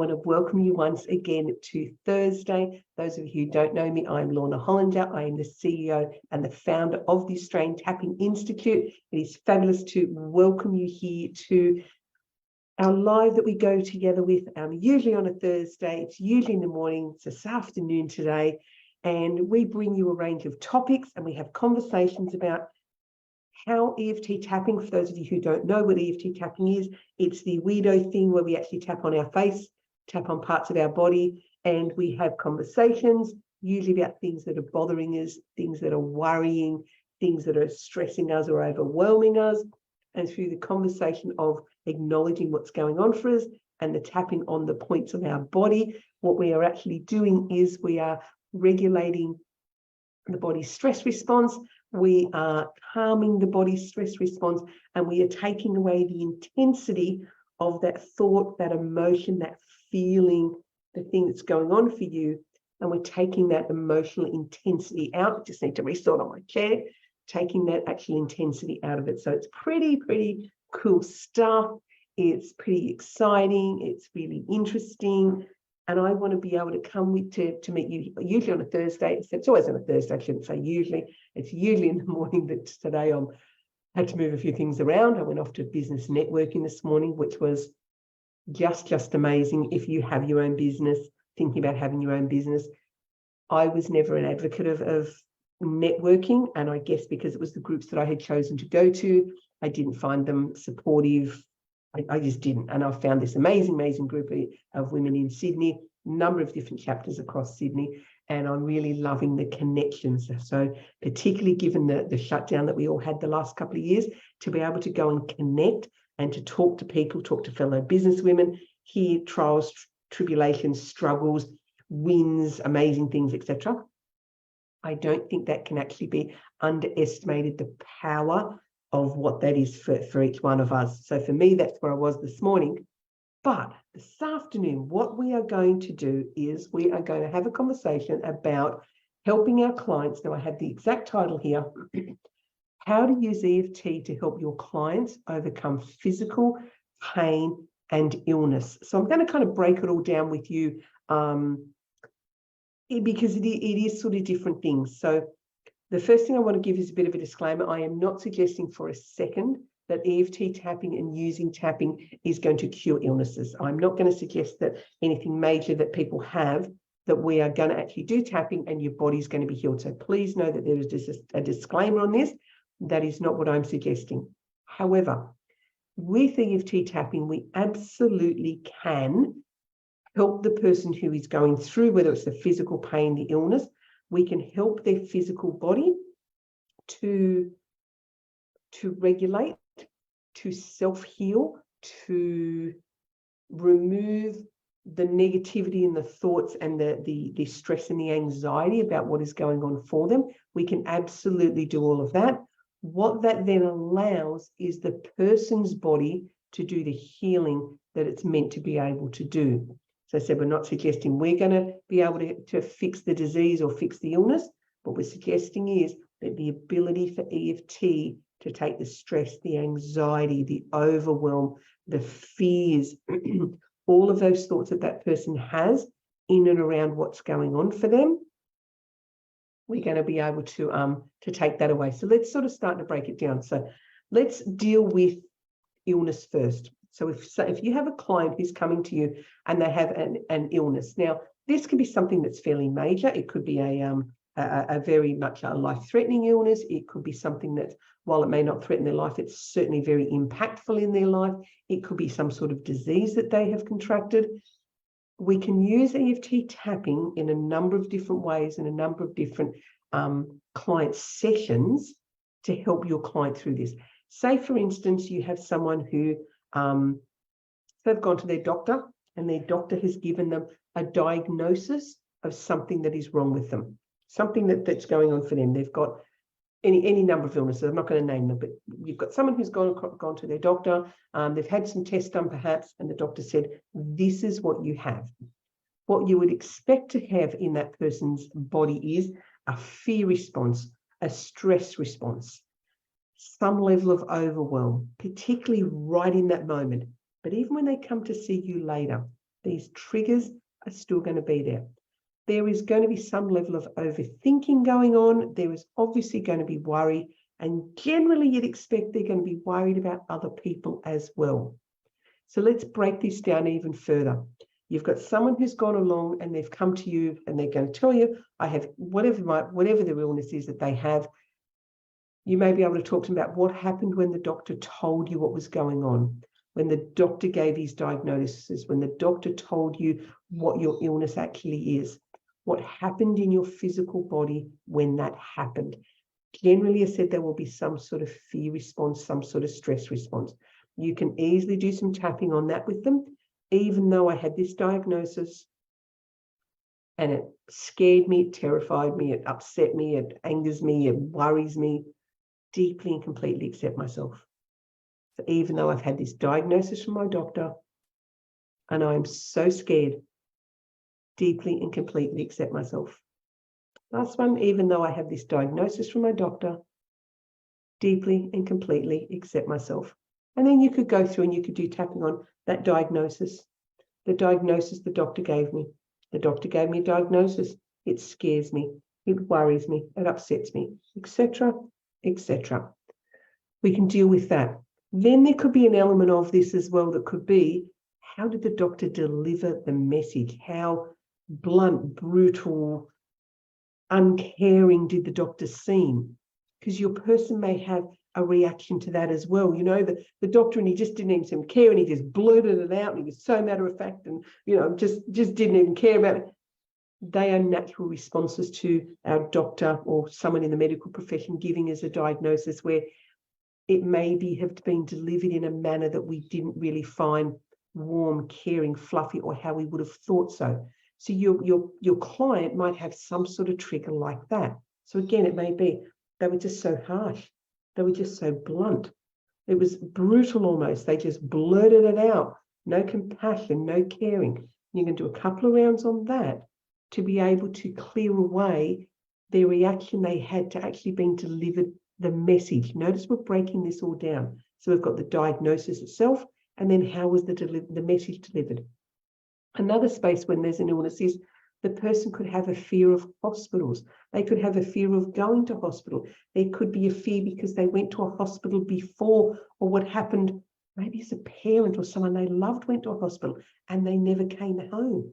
I want to welcome you once again to Thursday. Those of you who don't know me, I'm Lorna Hollinger. I am the CEO and the founder of the Australian Tapping Institute. It is fabulous to welcome you here to our live that we go together with, usually on a Thursday. It's usually in the morning. It's this afternoon today. And we bring you a range of topics and we have conversations about how EFT tapping, for those of you who don't know what EFT tapping is, it's the weirdo thing where we actually tap on our face, tap on parts of our body, and we have conversations, usually about things that are bothering us, things that are worrying, things that are stressing us or overwhelming us. And through the conversation of acknowledging what's going on for us and the tapping on the points of our body, what we are actually doing is we are regulating the body's stress response, we are calming the body's stress response, and we are taking away the intensity of that thought, that emotion, that feeling, the thing that's going on for you, and we're taking that emotional intensity out. I just need to restart on my chair, taking that actual intensity out of it. So it's pretty cool stuff. It's pretty exciting. It's really interesting. And I want to be able to come with to meet you usually on a Thursday. It's always on a Thursday, I shouldn't say usually. It's usually in the morning, but today I had to move a few things around. I went off to business networking this morning, which was just amazing. If you have your own business, thinking about having your own business, I was never an advocate of networking. And I guess because it was the groups that I had chosen to go to, I didn't find them supportive. I just didn't. And I found this amazing group of women in Sydney, a number of different chapters across Sydney, and I'm really loving the connections. So particularly given the shutdown that we all had the last couple of years, to be able to go and connect and to talk to people, talk to fellow business women, hear trials, tribulations, struggles, wins, amazing things, etc. I don't think that can actually be underestimated, the power of what that is for each one of us. So for me, that's where I was this morning. But this afternoon, what we are going to do is we are going to have a conversation about helping our clients. Now, I have the exact title here, How to Use EFT to Help Your Clients Overcome Physical Pain and Illness. So I'm going to kind of break it all down with you because it is sort of different things. So the first thing I want to give is a bit of a disclaimer. I am not suggesting for a second that EFT tapping and using tapping is going to cure illnesses. I'm not going to suggest that anything major that people have, that we are going to actually do tapping and your body's going to be healed. So please know that there is just a disclaimer on this. That is not what I'm suggesting. However, with EFT tapping, we absolutely can help the person who is going through, whether it's the physical pain, the illness. We can help their physical body to regulate, to self-heal, to remove the negativity and the thoughts and the stress and the anxiety about what is going on for them. We can absolutely do all of that. What that then allows is the person's body to do the healing that it's meant to be able to do. So I said, we're not suggesting we're going to be able to fix the disease or fix the illness. What we're suggesting is that the ability for EFT to take the stress, the anxiety, the overwhelm, the fears, all of those thoughts that that person has in and around what's going on for them, we're going to be able to take that away. So let's sort of start to break it down. So let's deal with illness first. So if you have a client who's coming to you and they have an illness, now this could be something that's fairly major. It could be a very much a life-threatening illness. It could be something that, while it may not threaten their life, it's certainly very impactful in their life. It could be some sort of disease that they have contracted. We can use EFT tapping in a number of different ways and a number of different client sessions to help your client through this. Say, for instance, you have someone who they've gone to their doctor and their doctor has given them a diagnosis of something that is wrong with them, something that's going on for them. They've got any number of illnesses. I'm not going to name them, but you've got someone who's gone to their doctor. They've had some tests done perhaps, and the doctor said, this is what you have. What you would expect to have in that person's body is a fear response, a stress response, some level of overwhelm, particularly right in that moment. But even when they come to see you later, These triggers are still going to be there. There is going to be some level of overthinking going on. There is obviously going to be worry, and generally you'd expect they're going to be worried about other people as well. So let's break this down even further. You've got someone who's gone along and they've come to you and they're going to tell you, I have whatever the illness is that they have. You may be able to talk to them about what happened when the doctor told you what was going on, when the doctor gave his diagnosis, when the doctor told you what your illness actually is, what happened in your physical body when that happened. Generally, I said there will be some sort of fear response, some sort of stress response. You can easily do some tapping on that with them. Even though I had this diagnosis and it scared me, it terrified me, it upset me, it angers me, it worries me, deeply and completely accept myself. So even though I've had this diagnosis from my doctor and I'm so scared, deeply and completely accept myself. Last one, even though I have this diagnosis from my doctor, deeply and completely accept myself. And then you could go through and you could do tapping on that diagnosis. The diagnosis the doctor gave me. The doctor gave me a diagnosis. It scares me. It worries me. It upsets me, etc., etc. We can deal with that. Then there could be an element of this as well that could be, how did the doctor deliver the message? How blunt, brutal, uncaring did the doctor seem? Because your person may have a reaction to that as well. You know, the doctor, and he just didn't even seem to care, and he just blurted it out, and he was so matter of fact, and just didn't even care about it. They are natural responses to our doctor or someone in the medical profession giving us a diagnosis where it maybe have been delivered in a manner that we didn't really find warm, caring, fluffy, or how we would have thought so. So your client might have some sort of trigger like that. So again, it may be they were just so harsh. They were just so blunt. It was brutal almost. They just blurted it out. No compassion, no caring. You can do a couple of rounds on that to be able to clear away the reaction they had to actually being delivered the message. Notice we're breaking this all down. So we've got the diagnosis itself, and then how was the message delivered. Another space when there's an illness is the person could have a fear of hospitals. They could have a fear of going to hospital. There could be a fear because they went to a hospital before, or what happened, maybe as a parent or someone they loved went to a hospital and they never came home.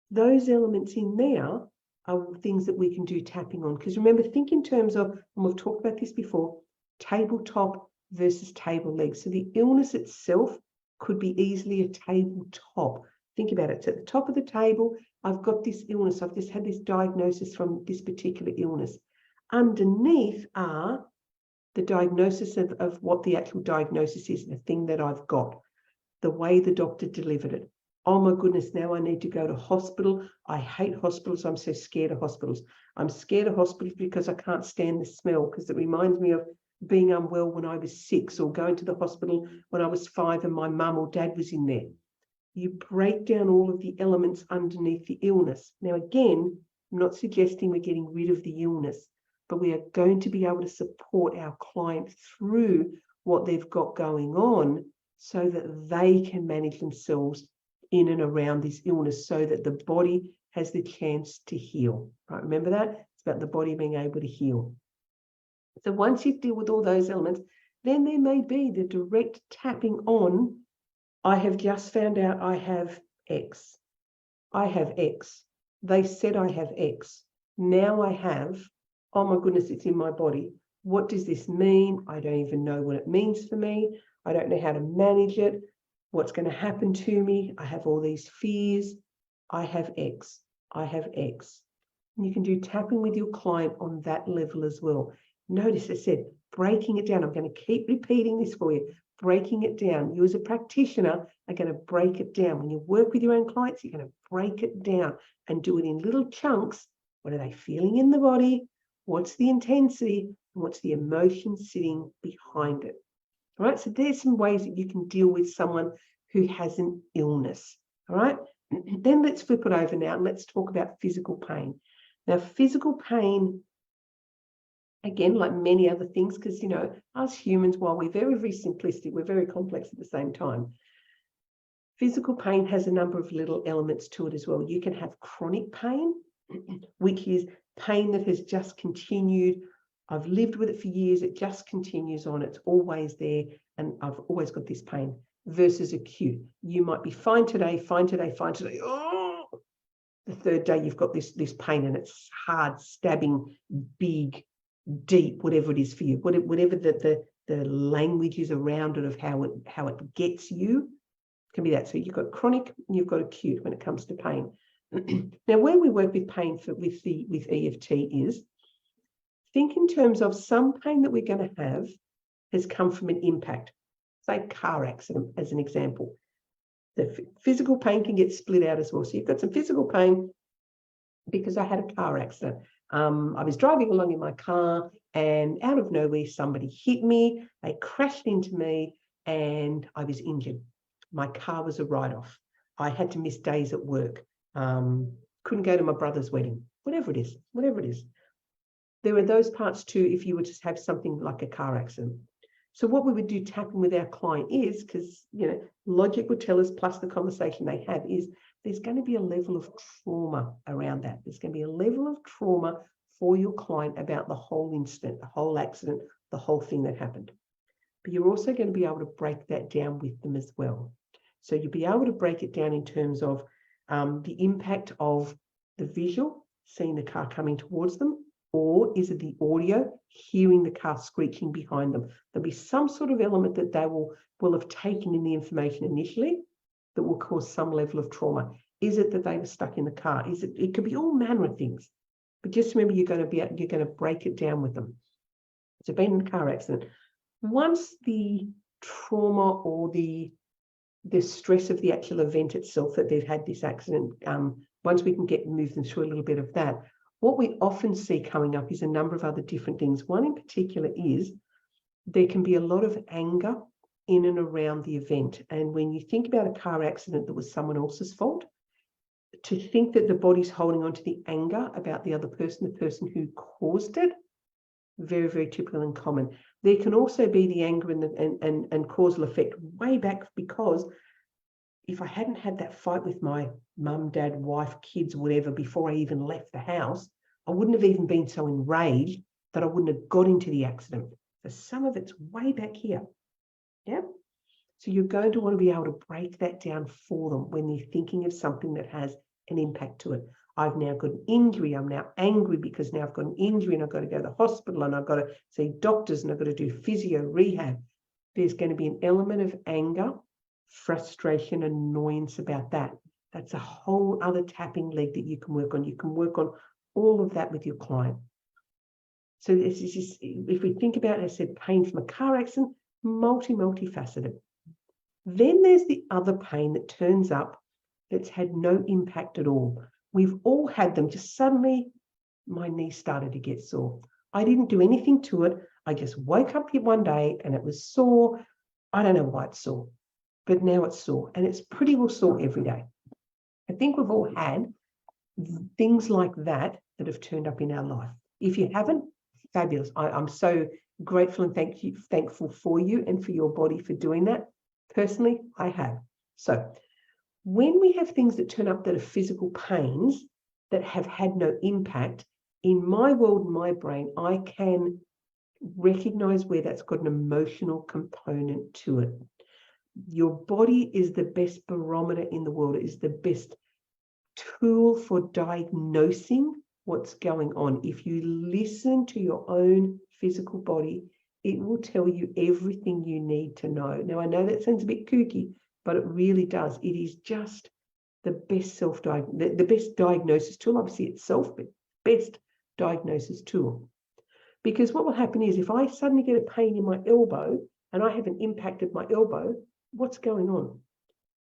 Those elements in there are things that we can do tapping on. Because remember, think in terms of, and we've talked about this before, tabletop versus table legs. So the illness itself could be easily a tabletop. Think about it. It's at the top of the table. I've got this illness. I've just had this diagnosis from this particular illness. Underneath are the diagnosis of what the actual diagnosis is, the thing that I've got, the way the doctor delivered it. Oh my goodness, now I need to go to hospital. I hate hospitals. I'm so scared of hospitals. I'm scared of hospitals because I can't stand the smell, because it reminds me of being unwell when I was 6, or going to the hospital when I was 5 and my mum or dad was in there. You break down all of the elements underneath the illness. Now, again, I'm not suggesting we're getting rid of the illness, but we are going to be able to support our client through what they've got going on so that they can manage themselves in and around this illness, so that the body has the chance to heal. Right? Remember that? It's about the body being able to heal. So once you deal with all those elements, then there may be the direct tapping on, I have just found out I have X. I have X. They said I have X. Now I have, oh my goodness, it's in my body. What does this mean? I don't even know what it means for me. I don't know how to manage it. What's going to happen to me? I have all these fears. I have X. I have X. And you can do tapping with your client on that level as well. Notice I said, breaking it down. I'm going to keep repeating this for you. Breaking it down. You as a practitioner are going to break it down. When you work with your own clients, you're going to break it down and do it in little chunks. What are they feeling in the body? What's the intensity? And what's the emotion sitting behind it? All right, so there's some ways that you can deal with someone who has an illness. All right, then let's flip it over now and let's talk about physical pain. Now, physical pain, again, like many other things, because, us humans, while we're very, very simplistic, we're very complex at the same time. Physical pain has a number of little elements to it as well. You can have chronic pain, which is pain that has just continued. I've lived with it for years. It just continues on. It's always there. And I've always got this pain, versus acute. You might be fine today, fine today, fine today. Oh, the third day you've got this pain, and it's hard, stabbing, big, deep, whatever it is for you, whatever the language is around it of how it gets you, can be that. So you've got chronic and you've got acute when it comes to pain. Now, where we work with pain with EFT is, think in terms of some pain that we're going to have has come from an impact, say car accident as an example. The physical pain can get split out as well. So you've got some physical pain because I had a car accident. I was driving along in my car, and out of nowhere, somebody hit me. They crashed into me, and I was injured. My car was a write-off. I had to miss days at work. Couldn't go to my brother's wedding. Whatever it is. There are those parts too if you were to have something like a car accident. So what we would do tapping with our client is, because logic would tell us, plus the conversation they have, is there's going to be a level of trauma around that. There's going to be a level of trauma for your client about the whole incident, the whole accident, the whole thing that happened. But you're also going to be able to break that down with them as well. So you'll be able to break it down in terms of the impact of the visual, seeing the car coming towards them, or is it the audio, hearing the car screeching behind them? There'll be some sort of element that they will have taken in the information initially that will cause some level of trauma. Is it that they were stuck in the car? It could be all manner of things. But just remember, you're going to break it down with them. So being in a car accident, once the trauma or the stress of the actual event itself that they've had this accident, once we can move them through a little bit of that, what we often see coming up is a number of other different things. One in particular is there can be a lot of anger in and around the event. And when you think about a car accident that was someone else's fault, to think that the body's holding on to the anger about the other person, the person who caused it, very, very typical and common. There can also be the anger and causal effect way back, because if I hadn't had that fight with my mum, dad, wife, kids, whatever, before I even left the house, I wouldn't have even been so enraged that I wouldn't have got into the accident. So some of it's way back here. Yeah. So you're going to want to be able to break that down for them when they're thinking of something that has an impact to it. I've now got an injury. I'm now angry because now I've got an injury and I've got to go to the hospital and I've got to see doctors and I've got to do physio rehab. There's going to be an element of anger, frustration, annoyance about that. That's a whole other tapping leg that you can work on. You can work on all of that with your client. So this is just, if we think about it, I said pain from a car accident, multifaceted. Then there's the other pain that turns up that's had no impact at all. We've all had them. Just suddenly my knee started to get sore. I didn't do anything to it. I just woke up here one day and it was sore. I don't know why it's sore, but now it's sore, and it's pretty well sore every day. I think we've all had things like that have turned up in our life. If you haven't, fabulous. I'm so grateful and thankful for you and for your body for doing that. Personally, I have. So when we have things that turn up that are physical pains that have had no impact, in my world, my brain, I can recognize where that's got an emotional component to it. Your body is the best barometer in the world. It is the best tool for diagnosing what's going on. If you listen to your own physical body, it will tell you everything you need to know. Now, I know that sounds a bit kooky, but it really does. It is just the best the best diagnosis tool, obviously itself, but best diagnosis tool. Because what will happen is if I suddenly get a pain in my elbow and I haven't impacted my elbow, what's going on?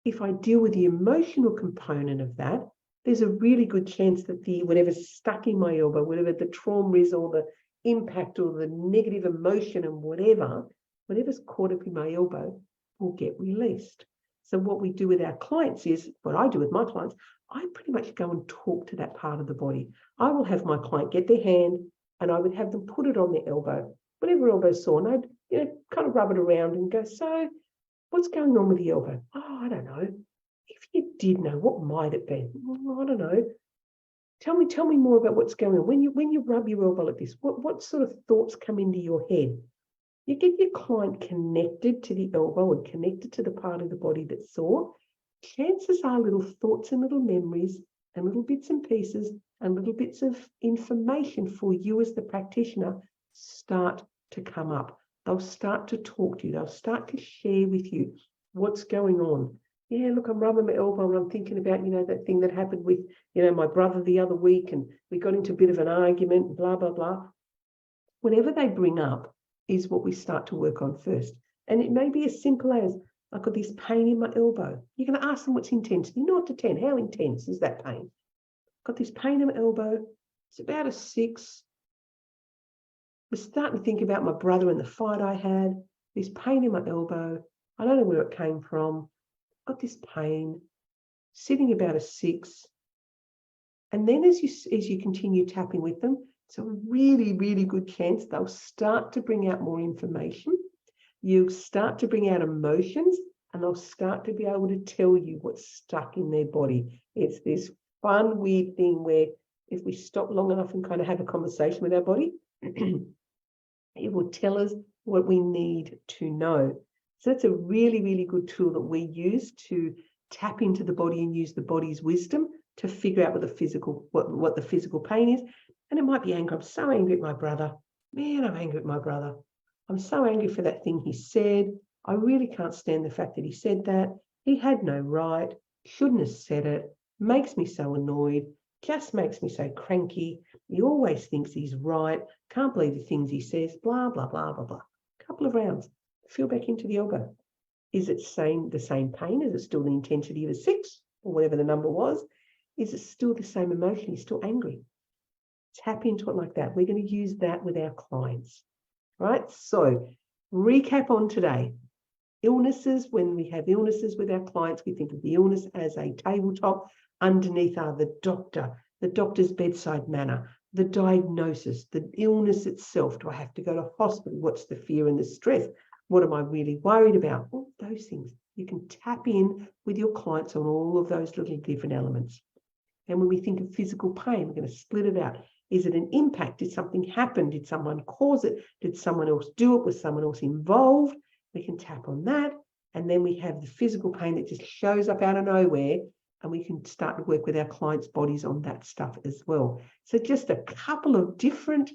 If I deal with the emotional component of that, there's a really good chance that whatever's stuck in my elbow, whatever the trauma is or the impact or the negative emotion and whatever's caught up in my elbow will get released. So what we do with our clients is, what I do with my clients, I pretty much go and talk to that part of the body. I will have my client get their hand and I would have them put it on their elbow, whatever elbow's sore, and I'd kind of rub it around and go, so what's going on with the elbow? Oh, I don't know. you did know, what might it be? Well, I don't know. Tell me more about what's going on. When you rub your elbow like this, what sort of thoughts come into your head? You get your client connected to the elbow and connected to the part of the body that's sore. Chances are little thoughts and little memories and little bits and pieces and little bits of information for you as the practitioner start to come up. They'll start to talk to you. They'll start to share with you what's going on. Yeah, look, I'm rubbing my elbow and I'm thinking about, that thing that happened with, my brother the other week, and we got into a bit of an argument, blah, blah, blah. Whatever they bring up is what we start to work on first. And it may be as simple as, I've got this pain in my elbow. You're going to ask them what's intensity, 0 to 10. How intense is that pain? I've got this pain in my elbow. It's about a 6. We're starting to think about my brother and the fight I had. This pain in my elbow. I don't know where it came from. I've got this pain, sitting about a 6. And then as you continue tapping with them, it's a really, really good chance they'll start to bring out more information. You'll start to bring out emotions, and they'll start to be able to tell you what's stuck in their body. It's this fun, weird thing where if we stop long enough and kind of have a conversation with our body, it will tell us what we need to know. So it's a really, really good tool that we use to tap into the body and use the body's wisdom to figure out what the physical pain is. And it might be anger. I'm so angry at my brother. Man, I'm angry at my brother. I'm so angry for that thing he said. I really can't stand the fact that he said that. He had no right. Shouldn't have said it. Makes me so annoyed. Just makes me so cranky. He always thinks he's right. Can't believe the things he says. Blah, blah, blah, blah, blah. Couple of rounds. Feel back into the elbow. Is it the same pain? Is it still the intensity of a 6 or whatever the number was? Is it still the same emotion? He's still angry. Tap into it like that. We're going to use that with our clients, right? So recap on today. Illnesses, when we have illnesses with our clients, we think of the illness as a tabletop. Underneath are the doctor's bedside manner, the diagnosis, the illness itself. Do I have to go to hospital? What's the fear and the stress? What am I really worried about? All those things. You can tap in with your clients on all of those little different elements. And when we think of physical pain, we're going to split it out. Is it an impact? Did something happen? Did someone cause it? Did someone else do it? Was someone else involved? We can tap on that. And then we have the physical pain that just shows up out of nowhere. And we can start to work with our clients' bodies on that stuff as well. So just a couple of different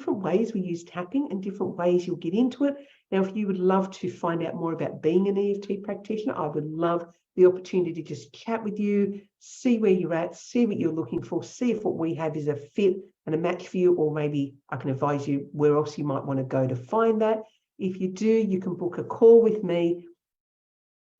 ways we use tapping and different ways you'll get into it. Now, if you would love to find out more about being an EFT practitioner, I would love the opportunity to just chat with you, see where you're at, see what you're looking for, see if what we have is a fit and a match for you, or maybe I can advise you where else you might want to go to find that. If you do, you can book a call with me.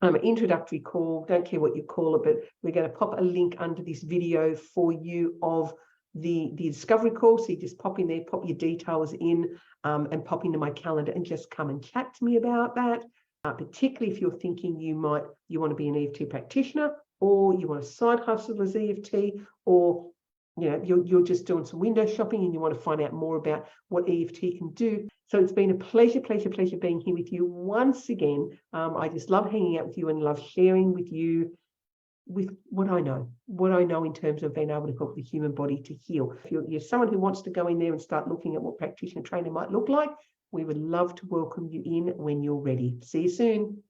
An introductory call, don't care what you call it, but we're going to pop a link under this video for you of the discovery call. So you just pop in there, pop your details in, and pop into my calendar and just come and chat to me about that. Particularly if you're thinking you want to be an EFT practitioner, or you want a side hustle as EFT, or you're just doing some window shopping and you want to find out more about what EFT can do. So it's been a pleasure being here with you once again. I just love hanging out with you and love sharing with you with what I know in terms of being able to help the human body to heal. If you're someone who wants to go in there and start looking at what practitioner training might look like, we would love to welcome you in when you're ready. See you soon.